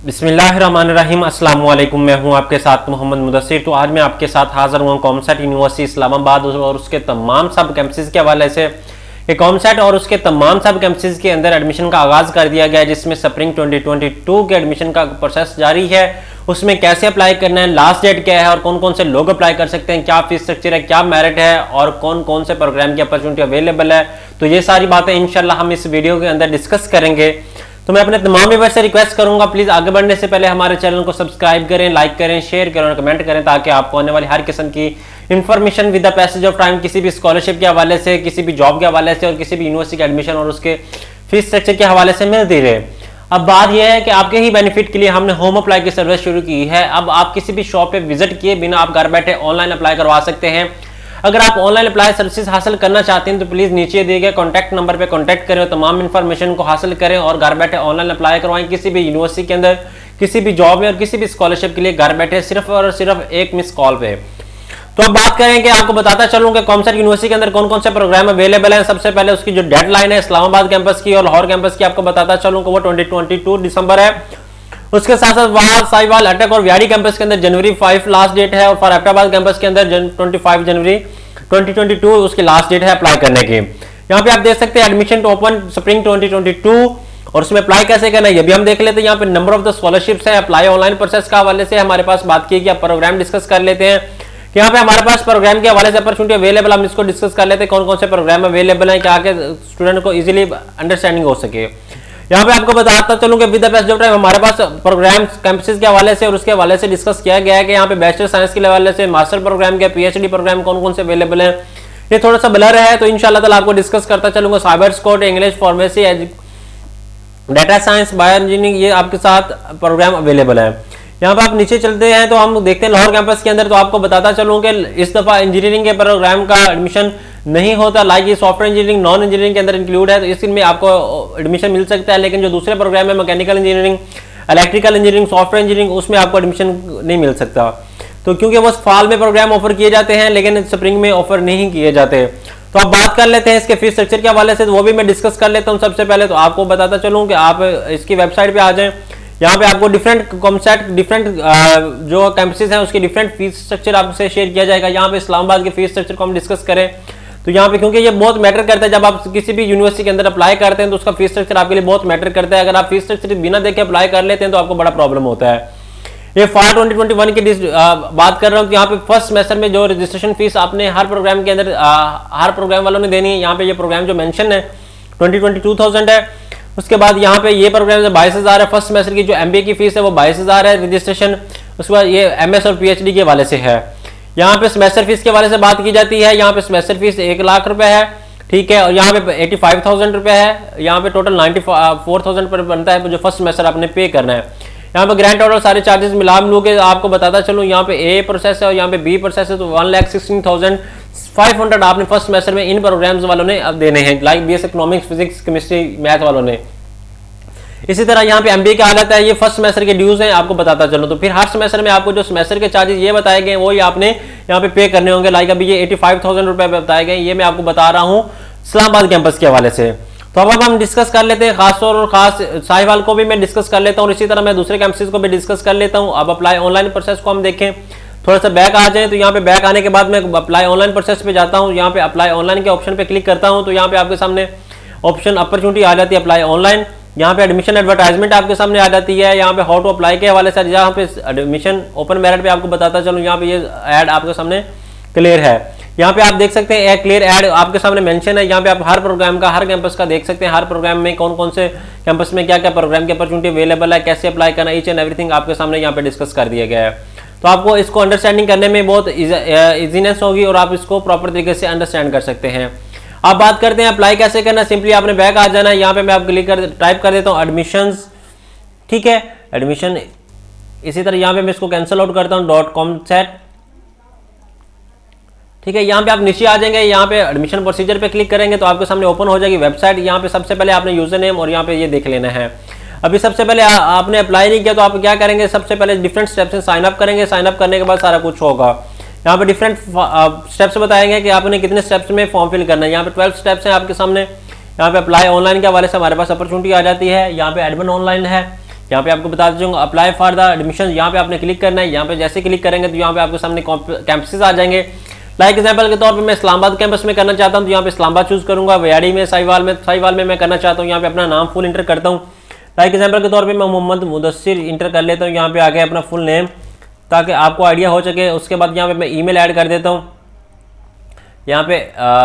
बिस्मिल्लाहिर्रहमानिर्रहीम, अस्सलाम वालेकुम। मैं हूं आपके साथ मोहम्मद मुदस्सिर। तो आज मैं आपके साथ हाज़िर हुआ कॉमसेट यूनिवर्सिटी इस्लामाबाद और उसके तमाम सब कैंपसेस के हवाले से। कॉमसेट और उसके तमाम सब कैंपसेस के अंदर एडमिशन का आगाज़ कर दिया गया है, जिसमें स्प्रिंग 2022 के एडमिशन का प्रोसेस जारी है। उसमें कैसे अप्लाई करना है, लास्ट डेट क्या है और कौन कौन से लोग अप्लाई कर सकते हैं, क्या फीस स्ट्रक्चर है, क्या मेरिट है और कौन कौन से प्रोग्राम की अपॉर्चुनिटी अवेलेबल है। तो ये सारी बातें इंशाल्लाह हम इस वीडियो के अंदर डिस्कस करेंगे। तो मैं अपने तमाम व्यूअर्स से रिक्वेस्ट करूंगा, प्लीज आगे बढ़ने से पहले हमारे चैनल को सब्सक्राइब करें, लाइक करें, शेयर करें और कमेंट करें, ताकि आपको आने वाली हर किस्म की information with the passage of time किसी भी स्कॉलरशिप के हवाले से, किसी भी जॉब के हवाले से और किसी भी यूनिवर्सिटी के एडमिशन और उसके फीस स्ट्रक्चर के हवाले से मिलती रहे। अब बात यह है कि आपके ही बेनिफिट के लिए हमने होम अप्लाई की सर्विस शुरू की है। अब आप किसी भी शॉप पे विजिट किए बिना आप घर बैठे ऑनलाइन अप्लाई करवा सकते हैं। अगर आप ऑनलाइन अप्लाई सर्विसेज हासिल करना चाहते हैं तो प्लीज नीचे दिए गए कॉन्टैक्ट नंबर पे कॉन्टैक्ट करें और तमाम इन्फॉर्मेशन को हासिल करें और घर बैठे ऑनलाइन अप्लाई करवाएं किसी भी यूनिवर्सिटी के अंदर, किसी भी जॉब में और किसी भी स्कॉलरशिप के लिए घर बैठे सिर्फ और सिर्फ एक मिस कॉल पे। तो अब बात करें कि आपको बताता चलूं कि कॉमसेट यूनिवर्सिटी के अंदर कौन कौन से प्रोग्राम अवेलेबल हैं। सबसे पहले उसकी जो डेडलाइन है इस्लामाबाद कैंपस की और लाहौर कैंपस की आपको बताता चलूं कि वो 2022 दिसंबर है। उसके साथ साथ वाद, साहिवाल, अटक और व्यारी कैंपस के अंदर जनवरी 5 लास्ट डेट है और फॉर हैदराबाद कैंपस के अंदर 25 जनवरी 2022 उसकी लास्ट डेट है अप्लाई करने की। यहाँ पे आप देख सकते हैं एडमिशन टू ओपन स्प्रिंग 2022 और उसमें अप्लाई कैसे करना है ये भी हम देख लेते हैं। यहाँ पे नंबर ऑफ द स्कॉलरशिप्स है, अप्लाई ऑनलाइन प्रोसेस का हवाले से हमारे पास बात की कि आप प्रोग्राम डिस्कस कर लेते हैं। यहाँ पे हमारे पास प्रोग्राम के हवाले से अपॉर्चुनिटी अवेलेबल, हम इसको डिस्कस कर लेते हैं कौन कौन से प्रोग्राम अवेलेबल है, क्या स्टूडेंट को इजीली अंडरस्टैंडिंग हो सके। यहाँ पे आपको बताता चलूं कि with the best of time हमारे पास प्रोग्राम कैंपसेस के हवाले से और उसके हवाले से डिस्कस किया गया है कि यहाँ पे बैचलर साइंस के हवाले से, मास्टर प्रोग्राम के, पीएचडी प्रोग्राम कौन कौन से अवेलेबल है। ये थोड़ा सा ब्लर है तो इंशाल्लाह ताला आपको डिस्कस करता चलूंगा। Cyber score, English, pharmacy, data science, bio engineering, ये आपके साथ प्रोग्राम अवेलेबल है। यहाँ पे आप नीचे चलते हैं तो हम देखते हैं लाहौर कैंपस के अंदर। तो आपको बताता चलूं कि इस दफा इंजीनियरिंग के प्रोग्राम का एडमिशन नहीं होता, लाइक ये सॉफ्टवेयर इंजीनियरिंग नॉन इंजीनियरिंग के अंदर इंक्लूड है, तो इसमें आपको एडमिशन मिल सकता है। लेकिन जो दूसरे प्रोग्राम है mechanical engineering, electrical engineering, software engineering, उसमें आपको एडमिशन नहीं मिल सकता। तो क्योंकि वो फाल में प्रोग्राम ऑफर किए जाते हैं लेकिन स्प्रिंग में ऑफर नहीं किए जाते। तो अब बात कर लेते हैं इसके फीस स्ट्रक्चर के हवाले से, तो वो भी मैं डिस्कस कर लेता हूँ। सबसे पहले तो आपको बताता चलूँ कि आप इसकी वेबसाइट पे आ जाएं। यहाँ पे आपको डिफरेंट कॉमसेट, डिफरेंट जो कैंपसेस हैं उसके डिफरेंट फीस स्ट्रक्चर आपसे शेयर किया जाएगा। यहाँ पे इस्लामाबाद के फीस स्ट्रक्चर को हम डिस्कस करें तो यहाँ पे क्योंकि ये बहुत मैटर करता है, जब आप किसी भी यूनिवर्सिटी के अंदर अप्लाई करते हैं तो उसका फीस स्ट्रक्चर आपके लिए बहुत मैटर करता है। अगर आप फीस स्ट्रक्चर बिना देखे अप्लाई कर लेते हैं तो आपको बड़ा प्रॉब्लम होता है। ये फॉर 2021 की बात कर रहा हूँ। यहाँ पे फर्स्ट सेमेस्टर में जो रजिस्ट्रेशन फीस आपने हर प्रोग्राम के अंदर हर प्रोग्राम वालों ने देनी है। यहाँ पे ये प्रोग्राम जो मेंशन है 22,000 है। उसके बाद यहाँ पे ये प्रोग्राम 22,000 है। फर्स्ट सेमेस्टर की जो एमबीए की फीस है वो 22,000 है रजिस्ट्रेशन। उसके बाद ये एमएस और पीएचडी के हवाले से है। यहाँ पे सेमेस्टर फीस के हवाले से बात की जाती है। यहाँ पे सेमेस्टर फीस 1 लाख रुपए है, ठीक है। और यहाँ पे 85,000 रुपए है। यहाँ पे टोटल 94,000 पर बनता है जो फर्स्ट सेमेस्टर आपने पे करना है। यहाँ पे ग्रांट ऑर्डर सारे चार्जेस मिला मिलू के आपको बताता चलूँ, यहाँ पे ए प्रोसेस है और यहाँ पे बी प्रोसेस है। तो 1,16,500 आपने फर्स्ट सेमेस्टर में इन प्रोग्राम्स वालों ने अब देने हैं, like BS economics, physics, chemistry, math वालों ने। इसी तरह यहाँ पे एमबीए की हालत है, ये फर्स्ट सेमेस्टर के ड्यूज हैं आपको बताता चलूँ। तो फिर हर सेमेस्टर में आपको जो सेमेस्टर के चार्जेस ये बताए गए वो ही आपने यहाँ पे करने होंगे। लाइक अभी ये 85,000 रुपए बताए गए, ये मैं आपको बता रहा हूँ इस्लामाबाद कैंपस के हवाले से। तो अब हम डिस्कस कर लेते हैं खासतौर और खास साहिवाल को भी मैं डिस्कस कर लेता हूँ और इसी तरह मैं दूसरे कैंपसेस को भी डिस्कस कर लेता हूँ। अब अप्लाई ऑनलाइन प्रोसेस को हम देखें, थोड़ा सा बैक आ जाए। तो यहाँ पे बैक आने के बाद मैं अप्लाई ऑनलाइन प्रोसेस पे जाता हूँ। यहाँ पे अप्लाई ऑनलाइन के ऑप्शन पे क्लिक करता हूँ तो यहाँ पे आपके सामने ऑप्शन अपॉर्चुनिटी आ जाती है अप्लाई ऑनलाइन। यहाँ पे एडमिशन एडवर्टाइजमेंट आपके सामने आ जाती है। यहाँ पे हाउ टू अप्लाई के हवाले से यहाँ पे एडमिशन ओपन मेरिट पे आपको बताता चलूँ, यहाँ पे ये ऐड आपके सामने क्लियर है। यहाँ पे आप देख सकते हैं एक क्लियर ऐड आपके सामने मेंशन है। यहाँ पे आप हर प्रोग्राम का, हर कैंपस का देख सकते हैं, हर प्रोग्राम में कौन कौन से कैंपस में क्या क्या प्रोग्राम की अपॉर्चुनिटी अवेलेबल है, कैसे अप्लाई करना, ईच एंड एवरीथिंग आपके सामने यहाँ पे डिस्कस कर दिया गया है। तो आपको इसको अंडरस्टैंडिंग करने में बहुत इजीनेस होगी और आप इसको प्रॉपर तरीके से अंडरस्टैंड कर सकते हैं। अब बात करते हैं अप्लाई कैसे करना। सिंपली आपने बैक आ जाना है। यहाँ पे मैं आप क्लिक कर टाइप कर देता हूँ एडमिशंस, ठीक है, एडमिशन। इसी तरह यहाँ पे मैं इसको कैंसिल आउट करता हूँ .com/set, ठीक है। यहाँ पे आप नीचे आ जाएंगे, यहाँ पे एडमिशन प्रोसीजर पे क्लिक करेंगे तो आपके सामने ओपन हो जाएगी वेबसाइट। यहाँ पे सबसे पहले आपने यूजर नेम और यहाँ पे ये देख लेना है। अभी सबसे पहले आपने अप्लाई नहीं किया तो आप क्या करेंगे, सबसे पहले डिफरेंट स्टेप्स से साइन अप करेंगे। साइन अप करने के बाद सारा कुछ होगा। यहाँ पे डिफरेंट स्टेप्स बताएंगे कि आपने कितने स्टेप्स में फॉर्म फिल करना है। यहाँ पे 12 स्टेप्स हैं आपके सामने। यहाँ पे अप्लाई ऑनलाइन के हवाले से हमारे पास अपॉर्चुनिटी आ जाती है। यहाँ पे एडमिन ऑनलाइन है, यहाँ पे आपको बता दूँगा अप्लाई फॉर द एडमिशन, यहाँ पे आपने क्लिक करना है। यहाँ पे जैसे क्लिक करेंगे तो यहाँ पे आपके सामने कैंपसेस आ जाएंगे। लाइक एग्जांपल के तौर पे मैं इस्लामाबाद कैंपस में करना चाहता हूँ तो यहाँ पे इस्लामाबाद चूज करूँगा। वाड़ी में, साहिवाल में मैं करना चाहता हूँ, यहाँ पे अपना नाम फुल इंटर करता हूँ। लाइक एग्जांपल के तौर पे मैं मोहम्मद मुदस्सिर इंटर कर लेता हूँ, यहाँ पे आके अपना फुल नेम, ताकि आपको आइडिया हो सके। उसके बाद यहाँ पे मैं ईमेल ऐड कर देता हूँ, यहाँ पे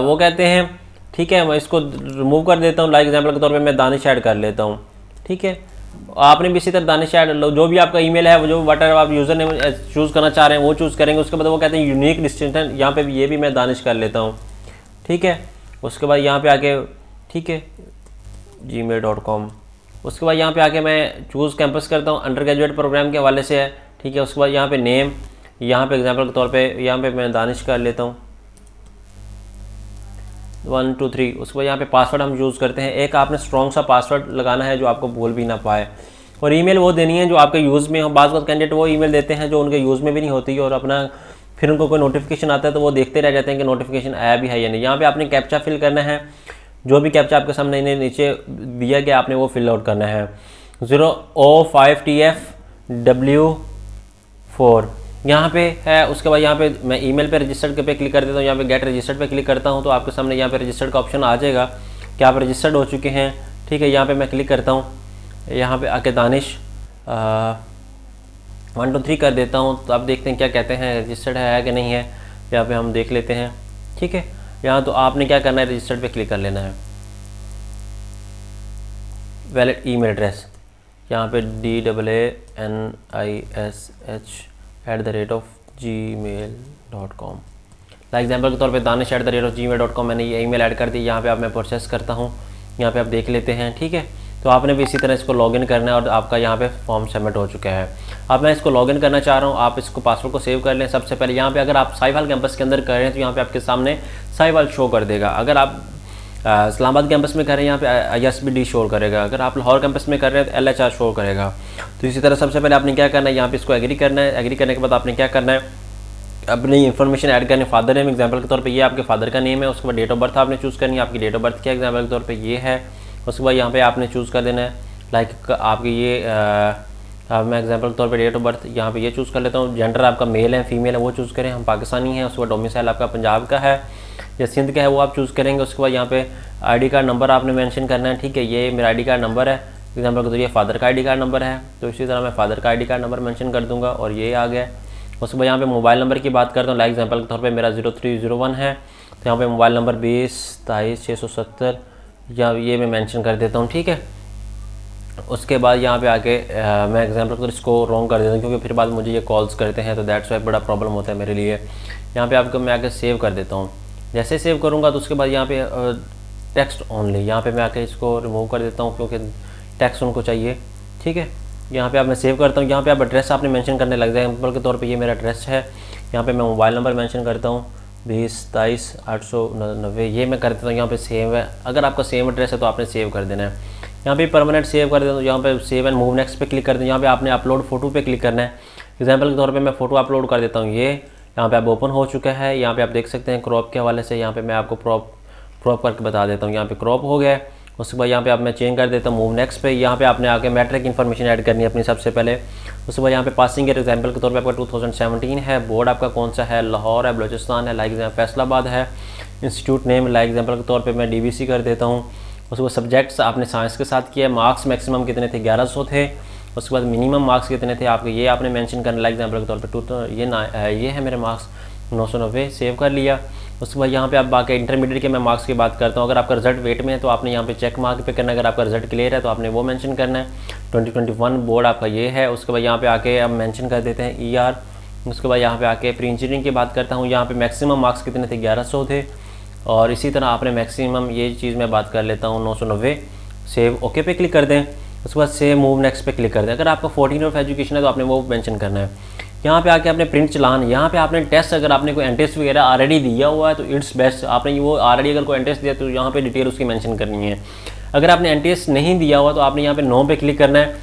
वो कहते हैं, ठीक है, मैं इसको रिमूव कर देता हूँ। लाइक एग्जांपल के तौर पे मैं दानिश ऐड कर लेता हूँ, ठीक है। आपने भी इसी तरह दानिश ऐड, जो भी आपका ईमेल है, वो जो वट आप यूज़र नेम चूज़ करना चाह रहे हैं वो चूज़ करेंगे। उसके बाद वो कहते हैं यूनिक डिस्टिंक्शन, यहाँ पे ये भी मैं दानिश कर लेता हूँ, ठीक है। उसके बाद यहाँ पे आके, ठीक है, gmail.com। उसके बाद यहाँ पे आके मैं चूज़ कैंपस करता हूँ, अंडर ग्रेजुएट प्रोग्राम के हवाले से है, ठीक है। उसके बाद यहाँ पे नेम, यहाँ पे एग्जांपल के तौर पे यहाँ पे मैं दानिश कर लेता हूँ 1 2 3। उसके बाद यहाँ पे पासवर्ड हम यूज़ करते हैं। एक आपने स्ट्रॉन्ग सा पासवर्ड लगाना है जो आपको भूल भी ना पाए, और ईमेल वो देनी है जो आपके यूज़ में हो। बाज़ कैंडिडेट वो ईमेल देते हैं जो उनके यूज़ में भी नहीं होती, और अपना फिर उनको कोई नोटिफिकेशन आता है तो वो देखते रह जाते हैं कि नोटिफिकेशन आया भी है या नहीं। यहाँ पे आपने कैप्चा फिल करना है, जो भी कैप्चा आपके सामने नीचे दिया गया आपने वो फिल आउट करना है। 0O5TFW4 यहाँ पे है। उसके बाद यहाँ पे मैं ईमेल पे रजिस्टर्ड पे क्लिक कर देता हूँ, यहाँ पे गेट रजिस्टर्ड पे क्लिक करता हूँ तो आपके सामने यहाँ पे रजिस्टर्ड का ऑप्शन आ जाएगा कि आप रजिस्टर्ड हो चुके हैं, ठीक है। यहाँ पे मैं क्लिक करता हूँ, यहाँ पे आके दानिश 1 2 3 कर देता हूँ, तो आप देखते हैं क्या कहते हैं, रजिस्टर्ड है कि नहीं है। यहाँ पे हम देख लेते हैं, ठीक है। यहाँ तो आपने क्या करना है, रजिस्टर्ड पे क्लिक कर लेना है। वैलिड ईमेल एड्रेस, यहाँ पे DANISH@gmail.com। लाइक एग्जाम्पल के तौर पे danish@gmail.com मैंने ये ईमेल ऐड कर दी। यहाँ पे आप मैं प्रोसेस करता हूँ, यहाँ पे आप देख लेते हैं, ठीक है। तो आपने भी इसी तरह इसको लॉगिन करना है और आपका यहाँ पे फॉर्म सबमिट हो चुका है। अब मैं इसको लॉगिन करना चाह रहा हूँ, आप इसको पासवर्ड को सेव कर लें। सबसे पहले यहाँ पे अगर आप साहिवाल कैंपस के अंदर कर रहे हैं तो यहाँ पे आपके सामने साहिवाल शो कर देगा। अगर आप इस्लामाबाद कैंपस में कर रहे हैं यहाँ पे ISBD शो करेगा। अगर आप लाहौर कैंपस में कर रहे हैं तो LHR शो करेगा। तो इसी तरह सबसे पहले आपने क्या करना है, यहाँ पे इसको एग्री करना है। एग्री करने के बाद आपने क्या करना है, अपनी इन्फॉर्मेशन ऐड करनी है। फादर नेम एग्जांपल के तौर पे ये आपके फादर का नेम है। उसके बाद डेट ऑफ बर्थ आपने चूज़ करनी है, आपकी डेट ऑफ बर्थ क्या एग्जांपल के तौर पे ये है। उसके बाद यहाँ पे आपने चूज़ कर देना है, लाइक आपकी ये मैं एग्जांपल के तौर पे डेट ऑफ बर्थ यहाँ पे ये चूज़ कर लेता हूँ। जेंडर आपका मेल है फीमेल है वो चूज़ करें, हम पाकिस्तानी हैं। उसके बाद डोमिसाइल आपका पंजाब का है या सिंध का है वो आप चूज़ करेंगे। उसके बाद यहाँ पे ID कार्ड नंबर आपने मेंशन करना है, ठीक है। ये मेरा ID कार्ड नंबर है एग्जांपल के तौर ये फादर का ID कार्ड नंबर है, तो इसी तरह मैं फादर का ID कार्ड नंबर मेंशन कर दूंगा और ये आ गया। उसके बाद यहाँ पे मोबाइल नंबर की बात करता हूँ। लाइक एग्जांपल के तौर पे मेरा 0301 है, तो यहाँ पे मोबाइल नंबर 20 23 670 या ये मैं मेंशन कर देता हूँ, ठीक है। उसके बाद यहाँ पे आके मैं एग्जांपल के तौर इसको रॉन्ग कर देता हूँ क्योंकि फिर बाद मुझे ये कॉल्स करते हैं, तो दैट्स वाई बड़ा प्रॉब्लम होता है मेरे लिए। यहाँ पे आपको मैं आके सेव कर देता हूँ। जैसे सेव करूँगा तो उसके बाद यहाँ पे टेक्स्ट ओनली, यहाँ पे मैं आके इसको रिमूव कर देता हूँ क्योंकि टेक्स्ट उनको चाहिए, ठीक है। यहाँ पे आप मैं सेव करता हूँ। यहाँ पे आप एड्रेस आपने मेंशन करने लग जाए। एग्जांपल के तौर पे ये मेरा एड्रेस है। यहाँ पे मैं मोबाइल नंबर मेंशन करता हूँ 20 23 890 ये मैं कर देता हूँ। यहाँ पे सेव है, अगर आपका सेम एड्रेस है तो आपने सेव कर देना है। यहाँ पे परमानेंट सेव कर देता हूँ। यहाँ पे सेव एंड मूव नेक्स्ट पे क्लिक कर दें। यहाँ पे आपने अपलोड फोटो पे क्लिक करना है। एग्जाम्पल के तौर पर मैं फ़ोटो अपलोड कर देता हूँ। ये यहाँ पे आप ओपन हो चुका है। यहाँ पे आप देख सकते हैं क्रॉप के हवाले से। यहाँ पे मैं आपको क्रॉप करके बता देता हूँ। यहाँ पे क्रॉप हो गया है। उसके बाद यहाँ पे आप मैं चेंज कर देता हूँ मूव नेक्स्ट पे। यहाँ पे आपने आके मैट्रिक इन्फॉर्मेशन ऐड करनी है अपनी सबसे पहले। उसके बाद यहाँ पे पासिंग ईयर एग्जाम्पल के तौर पे आपका 2017 है। बोर्ड आपका कौन सा है, लाहौर है, बलूचिस्तान है, लाइक फैसलाबाद है। इंस्टीट्यूट नेम लाइक एग्जाम्पल के तौर पे मैं DBC कर देता हूँ। उसके बाद सब्जेक्ट्स आपने साइंस के साथ किया। मार्क्स मैक्सिमम कितने थे, 1100 थे। उसके बाद मिनिमम मार्क्स कितने थे आपके, ये आपने मेंशन करना लाइक एग्जाम्पल के तौर पे ये है मेरे मार्क्स 990, सेव कर लिया। उसके बाद यहाँ पे आप बाकी इंटरमीडिएट के मैं मार्क्स की बात करता हूँ। अगर आपका रिजल्ट वेट में है तो आपने यहाँ पे चेक मार्क पे करना है। अगर आपका रिजल्ट क्लियर है तो आपने वो मेंशन करना है। 2021 बोर्ड आपका ये है। उसके बाद यहाँ पे आके आप मेंशन कर देते हैं ER। उसके बाद यहाँ पे आके प्री इंजीनियरिंग की बात करता हूँ। यहाँ पे मैक्सिमम मार्क्स कितने थे, 1100 थे। और इसी तरह आपने मैक्सिमम ये चीज़ मैं बात कर लेता हूँ 990, सेव ओके पे क्लिक कर दें। उसके बाद सेव मूव नेक्स्ट पे क्लिक कर दें। अगर आपका 14 ईयर ऑफ एजुकेशन है तो आपने वो मेंशन करना है। यहाँ पे आके आपने प्रिंट चलान, यहाँ पे आपने टेस्ट, अगर आपने कोई एंटेस्ट वगैरह ऑलरेडी दिया हुआ है तो इट्स बेस्ट। आपने वो ऑलरेडी अगर कोई एंटेस्ट दिया तो यहाँ पे डिटेल उसकी मेंशन करनी है। अगर आपने एंटेस्ट नहीं दिया हुआ तो आपने यहाँ पे नो पे क्लिक करना है।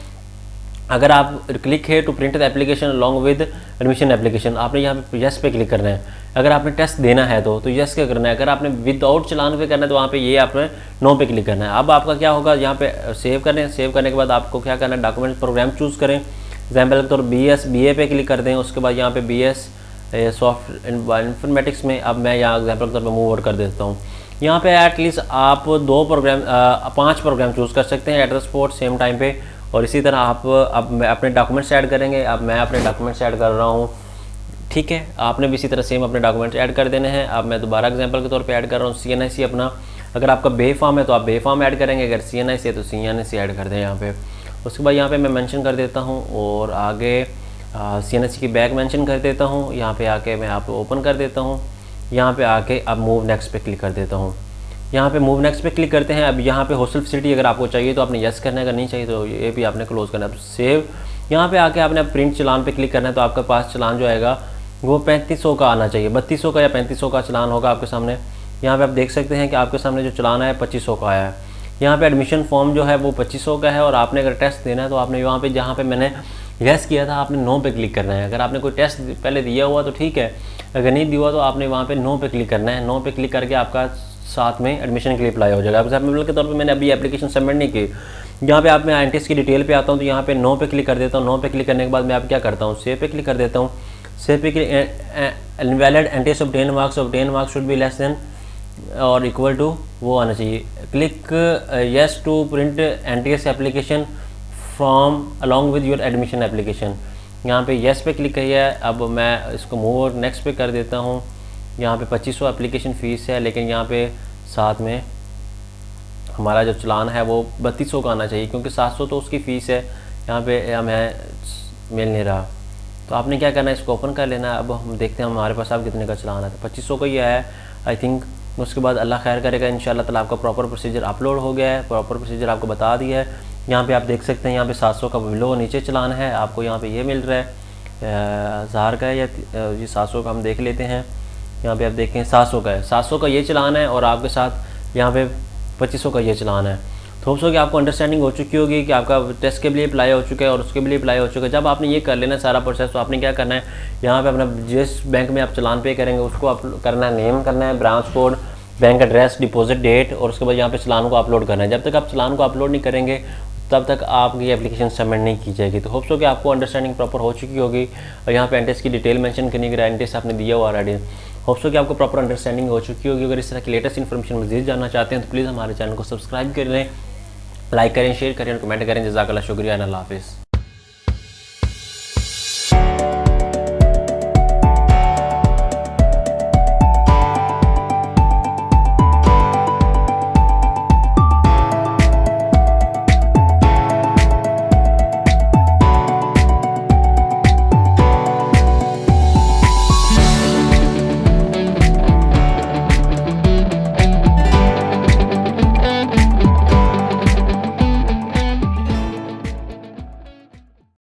अगर आप क्लिक है to print the application along with admission application, आपने यहाँ पे यस पे क्लिक करना है। अगर आपने टेस्ट देना है तो यस क्या करना है। अगर आपने विदाउट चलान पे करना है तो वहाँ पे ये आपने नो पे क्लिक करना है। अब आपका क्या होगा, यहाँ पे सेव करने के बाद आपको क्या करना है, डॉक्यूमेंट प्रोग्राम चूज़ करें। एग्जाम्पल के तौर BA पे क्लिक कर दें। उसके बाद यहाँ पे BS सॉफ्ट इन्फॉर्मेटिक्स में अब मैं यहाँ एग्जाम्पल के तौर पर मूव ओवर कर देता हूँ। यहाँ पे एटलीस्ट आप 5 प्रोग्राम चूज़ कर सकते हैं एड्रेस पोर्ट सेम टाइम पे। और इसी तरह आप अब अपने डॉक्यूमेंट्स ऐड करेंगे। अब मैं अपने डॉक्यूमेंट्स ऐड कर रहा हूँ, ठीक है। आपने भी इसी तरह सेम अपने डॉक्यूमेंट्स ऐड कर देने हैं। अब मैं दोबारा एग्जांपल के तौर पे ऐड कर रहा हूँ CNIC अपना। अगर आपका बे फॉर्म है तो आप बे फॉर्म ऐड करेंगे, अगर CNIC है तो CNIC ऐड कर दें यहाँ पे। उसके बाद यहाँ पे मैं मेंशन कर देता हूँ और आगे CNIC की बैग मेंशन कर देता हूँ। यहाँ पे आके मैं आप ओपन कर देता हूँ। यहाँ पे आके अब मूव नेक्स्ट पे क्लिक कर देता हूँ। यहाँ पे मूव नेक्स्ट पे क्लिक करते हैं। अब यहाँ पे हॉस्टल फैसिलिटी अगर आपको चाहिए तो आपने यस करना है, अगर नहीं चाहिए तो ये भी आपने क्लोज करना है। सेव यहाँ पे आके आपने प्रिंट चलान पे क्लिक करना है। तो आपके पास चलान जो आएगा वो 3500 का आना चाहिए, 3200 का या 3500 का चलान होगा आपके सामने। यहाँ पे आप देख सकते हैं कि आपके सामने जो चलान आया है 2500 का आया है। यहाँ पे एडमिशन फॉर्म जो है वो 2500 का है और आपने अगर टेस्ट देना है तो आपने यहाँ पे जहाँ पे मैंने यस किया था आपने नो पे क्लिक करना है। अगर आपने कोई टेस्ट पहले दिया हुआ तो ठीक है, अगर नहीं दिया हुआ तो आपने वहाँ पे नो पे क्लिक करना है। नो पे क्लिक करके आपका साथ में एडमिशन के लिए अप्लाई हो जाएगा। एग्जाम्पल के तौर पे मैंने अभी एप्लीकेशन सबमिट नहीं की। यहाँ पे आप मैं INTS की डिटेल पे आता हूँ तो यहाँ पे नो पे क्लिक कर देता हूँ। नो पे क्लिक करने के बाद मैं आप क्या करता हूँ, सेव पे क्लिक कर देता हूँ। सेव पे invalid NTS obtain marks should be less than और इक्वल टू वो आना चाहिए। Click yes to print NTS application from along with your admission application. यहाँ पे यस पे क्लिक किया है। अब मैं इसको मूव नेक्स्ट पे कर देता हूँ। यहाँ पे 2500 एप्लीकेशन फ़ीस है, लेकिन यहाँ पे साथ में हमारा जो चलान है वो 3200 का आना चाहिए, क्योंकि 700 तो उसकी फ़ीस है, यहाँ पे हमें मिल नहीं रहा। तो आपने क्या करना है, इसको ओपन कर लेना है। अब हम देखते हैं हमारे पास अब कितने का चलान है। तो 2500 का ही आया है आई थिंक। उसके बाद अल्लाह खैर करेगा इंशाल्लाह ताला आपका प्रॉपर प्रोसीजर अपलोड हो गया है, प्रॉपर प्रोसीजर आपको बता दिया है। यहाँ पे आप देख सकते हैं यहाँ पे 700 का बिलो नीचे चलान है, आपको यहाँ पे ये मिल रहा है 1000 का है या ये 700 का हम देख लेते हैं। यहाँ पे आप देखें 700 का है, 700 का ये चलान है और आपके साथ यहाँ पे 2500 का ये चलान है। तो होप्स हो कि आपको अंडरस्टैंडिंग हो चुकी होगी कि आपका टेस्ट के लिए अप्लाई हो चुका है और उसके लिए अप्लाई हो चुका है। जब आपने ये कर लेना सारा प्रोसेस तो आपने क्या करना है, यहाँ पे अपना जिस बैंक में आप चलान पे करेंगे उसको आप करना है, नेम करना है, branch code, bank address, deposit date और उसके बाद यहाँ पे चलान को अपलोड करना है। जब तक आप चलान को अपलोड नहीं करेंगे तब तक आपकी एप्लीकेशन सबमिट नहीं की जाएगी। तो होप्स हो कि आपको अंडरस्टैंडिंग प्रॉपर हो चुकी होगी। और यहाँ पे NTS की डिटेल मेंशन करने के NTS आपने दिया हुआ ऑलरेडी। होप्स हो कि आपको प्रॉपर अंडरस्टैंडिंग हो चुकी होगी। अगर इस तरह की लेटेस्ट इन्फॉर्मेशन मज़ीद जानना चाहते हैं तो प्लीज़ हमारे चैनल को सब्सक्राइब कर लें, लाइक करें, शेयर करें और कमेंट करें। जज़ाकल्लाह, शुक्रिया, अल्लाह हाफ़िज़।